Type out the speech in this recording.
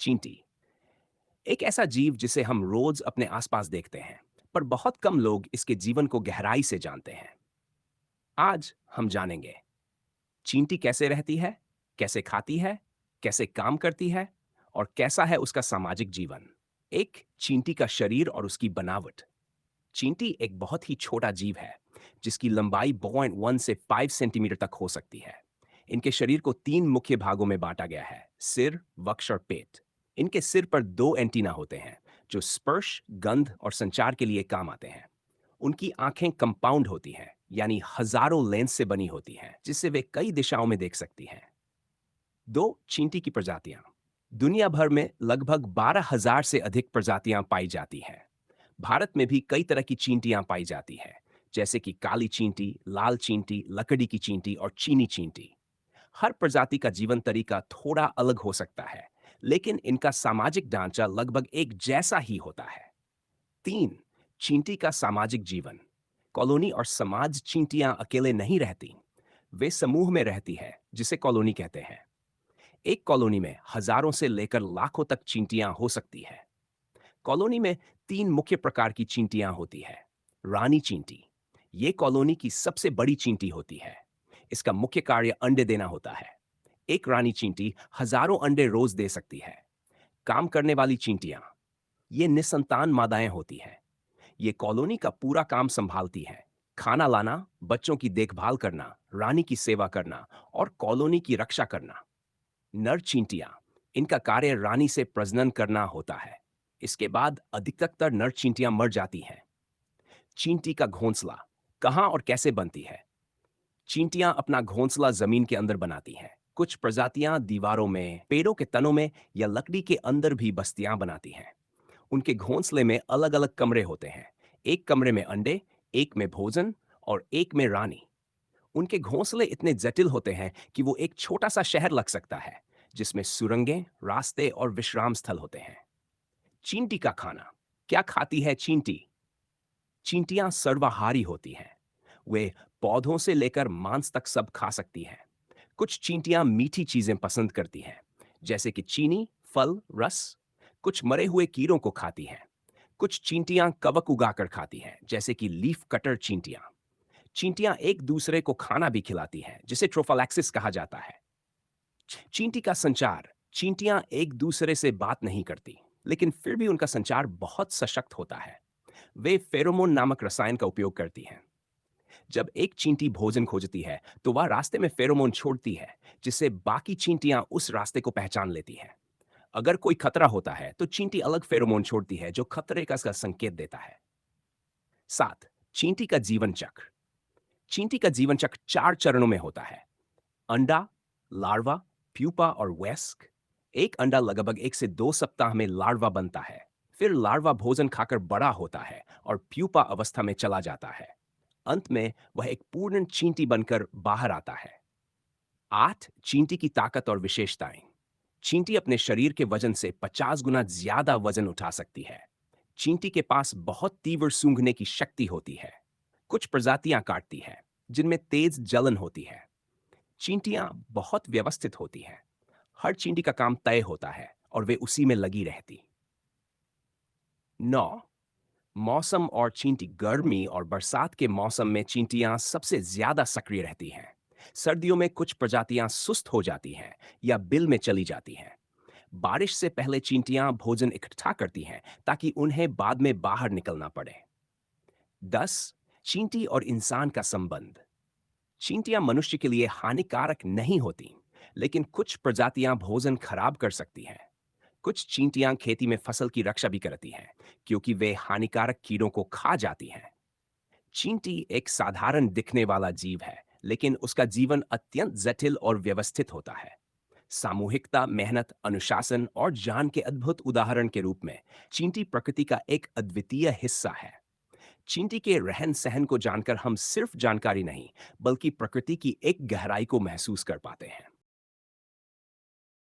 चींटी एक ऐसा जीव जिसे हम रोज अपने आसपास देखते हैं, पर बहुत कम लोग इसके जीवन को गहराई से जानते हैं। आज हम जानेंगे चींटी कैसे रहती है, कैसे खाती है, कैसे काम करती है और कैसा है उसका सामाजिक जीवन। एक चींटी का शरीर और उसकी बनावट। चींटी एक बहुत ही छोटा जीव है जिसकी लंबाई 0.1 से 5 सेंटीमीटर तक हो सकती है। इनके शरीर को तीन मुख्य भागों में बांटा गया है: सिर, वक्ष और पेट। इनके सिर पर दो एंटीना होते हैं जो स्पर्श, गंध और संचार के लिए काम आते हैं। उनकी आंखें कंपाउंड होती हैं, यानी हजारों लेंस से बनी होती हैं, जिससे वे कई दिशाओं में देख सकती हैं। दो चींटी की प्रजातियां। दुनिया भर में लगभग 12,000 से अधिक प्रजातियां पाई जाती हैं। भारत में भी कई तरह की चींटियां पाई जाती हैं, जैसे कि काली चींटी, लाल चींटी, लकड़ी की चींटी और चीनी चींटी। हर प्रजाति का जीवन तरीका थोड़ा अलग हो सकता है, लेकिन इनका सामाजिक ढांचा लगभग एक जैसा ही होता है। तीन चींटी का सामाजिक जीवन। कॉलोनी और समाज। चींटियां अकेले नहीं रहती, वे समूह में रहती है, जिसे कॉलोनी कहते हैं। एक कॉलोनी में हजारों से लेकर लाखों तक चींटियां हो सकती है। कॉलोनी में तीन मुख्य प्रकार की चींटियां होती है। रानी चींटी, ये कॉलोनी की सबसे बड़ी चींटी होती है। इसका मुख्य कार्य अंडे देना होता है। एक रानी चींटी हजारों अंडे रोज दे सकती है। काम करने वाली चींटियां, ये निसंतान मादाएं होती हैं। ये कॉलोनी का पूरा काम संभालती हैं: खाना लाना, बच्चों की देखभाल करना, रानी की सेवा करना और कॉलोनी की रक्षा करना। नर चींटियां, इनका कार्य रानी से प्रजनन करना होता है। इसके बाद अधिकतर नर चींटियां मर जाती हैं। चींटी का घोंसला कहाँ और कैसे बनती है? चींटियां अपना घोंसला जमीन के अंदर बनाती हैं। कुछ प्रजातियां दीवारों में, पेड़ों के तनों में या लकड़ी के अंदर भी बस्तियां बनाती हैं। उनके घोंसले में अलग अलग कमरे होते हैं। एक कमरे में अंडे, एक में भोजन और एक में रानी। उनके घोंसले इतने जटिल होते हैं कि वो एक छोटा सा शहर लग सकता है, जिसमें सुरंगें, रास्ते और विश्राम स्थल होते हैं। चींटी का खाना। क्या खाती है चींटी? चींटियां सर्वाहारी होती हैं। वे पौधों से लेकर मांस तक सब खा सकती हैं। कुछ चींटियां मीठी चीजें पसंद करती हैं, जैसे कि चीनी, फल, रस। कुछ मरे हुए कीड़ों को खाती हैं। कुछ चींटियां कवक उगाकर खाती हैं, जैसे कि लीफ कटर चींटियां। चींटियां एक दूसरे को खाना भी खिलाती हैं, जिसे ट्रोफालैक्सिस कहा जाता है। चींटी का संचार। चींटियां एक दूसरे से बात नहीं करती, लेकिन फिर भी उनका संचार बहुत सशक्त होता है। वे फेरोमोन नामक रसायन का उपयोग करती हैं। जब एक चींटी भोजन खोजती है, तो वह रास्ते में फेरोमोन छोड़ती है, जिससे बाकी चींटियां उस रास्ते को पहचान लेती हैं। अगर कोई खतरा होता है, तो चींटी अलग फेरोमोन छोड़ती है, जो खतरे का संकेत देता है। 7 चींटी का जीवन चक्र। चींटी का जीवन चक्र 4 चरणों में होता है: अंडा, लार्वा, प्यूपा और वयस्क। एक अंडा लगभग 1 से 2 सप्ताह में लार्वा बनता है। फिर लार्वा भोजन खाकर बड़ा होता है और प्यूपा अवस्था में चला जाता है। अंत में वह एक पूर्ण चींटी बनकर बाहर आता है। 8 चींटी की ताकत और विशेषताएं। चींटी अपने शरीर के वजन से 50 गुना ज्यादा वजन उठा सकती है। चींटी के पास बहुत तीव्र सूंघने की शक्ति होती है। कुछ प्रजातियां काटती है, जिनमें तेज जलन होती है। चींटियां बहुत व्यवस्थित होती हैं। हर चींटी का काम तय होता है और वे उसी में लगी रहती। 9 मौसम और चींटी। गर्मी और बरसात के मौसम में चींटियां सबसे ज्यादा सक्रिय रहती हैं। सर्दियों में कुछ प्रजातियां सुस्त हो जाती हैं या बिल में चली जाती हैं। बारिश से पहले चींटियां भोजन इकट्ठा करती हैं, ताकि उन्हें बाद में बाहर निकलना पड़े। 10 चींटी और इंसान का संबंध। चींटियां मनुष्य के लिए हानिकारक नहीं होती, लेकिन कुछ प्रजातियां भोजन खराब कर सकती हैं। कुछ चींटियां खेती में फसल की रक्षा भी करती हैं, क्योंकि वे हानिकारक कीड़ों को खा जाती हैं। चींटी एक साधारण दिखने वाला जीव है, लेकिन उसका जीवन अत्यंत जटिल और व्यवस्थित होता है। सामूहिकता, मेहनत, अनुशासन और ज्ञान के अद्भुत उदाहरण के रूप में चींटी प्रकृति का एक अद्वितीय हिस्सा है। चींटी के रहन सहन को जानकर हम सिर्फ जानकारी नहीं, बल्कि प्रकृति की एक गहराई को महसूस कर पाते हैं।